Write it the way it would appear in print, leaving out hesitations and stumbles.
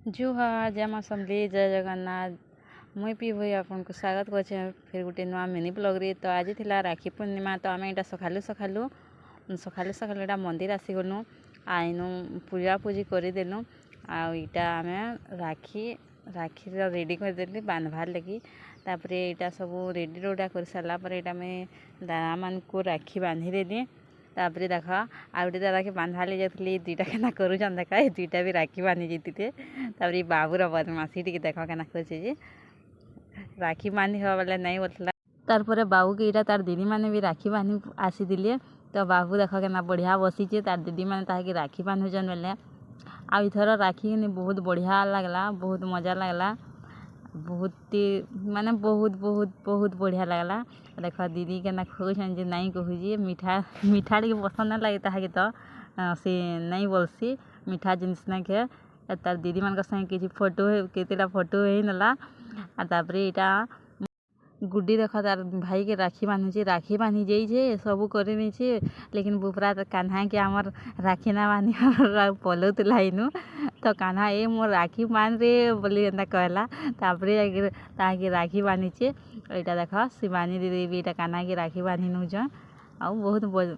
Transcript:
जुहार जय माँ समली जय जगन्नाथ मुई पी भाई आपन को स्वागत करे फिर गोटे नुआ मिनी ब्लॉग रे। तो आज थिला राखी पूर्णिमा तो आम यहाँ सकालू सकालू एटा मंदिर आसीगलु आईनु पूजा पूजी करदेलु आईटा आम राखी रेडी करदेली बांधवार लगी। तापर यहाँ सब रेडी रोडा कर सारा पर यहाँ आम दादा मान को राखी बांधीदेली। तापर देख आ गए दादा के बांधा ले जाती दुईटा केना करूँ देखा दुईटा भी राखी बांधी जाते। तापर बाबूर बदमाशी टी देख केना कर राखी बांधी हवा वाला नहीं बोलता। तार बाबू के इटा तार दीदी मैंने भी राखी बांधी आसी दिले। तो बाबू देख केना बढ़िया बसीचे तार दीदी मैंने ताकि राखी बांधुचन बेले आईथर राखी बहुत बढ़िया लगला बहुत मजा लगला बहुत माने बहुत बहुत बहुत बढ़िया लगला। देख दीदी केना खोजन जे नहीं कहूँ मीठा मीठा टी पसंद नहीं लगे ताकि तो से नहीं बोलसी मीठा जिनिस नहीं खे। तार दीदी मान संगे किसी फोटो केतेटा फोटो है नला तापर यहाँ गुड्डी देख तार भाई के राखी बांधी जाइए सब कर लेकिन बुपरा तो कान्हा के आमर राखी ना बांधी पलौला इनू तो कान्हा ए मोर राखी बांध रे बोली एंता कहला। तापर ताकि राखी बांधीचे यहाँ देख शिवानी दीदी भी यहाँ कान्हा की राखी बांधी नौचन आ बहुत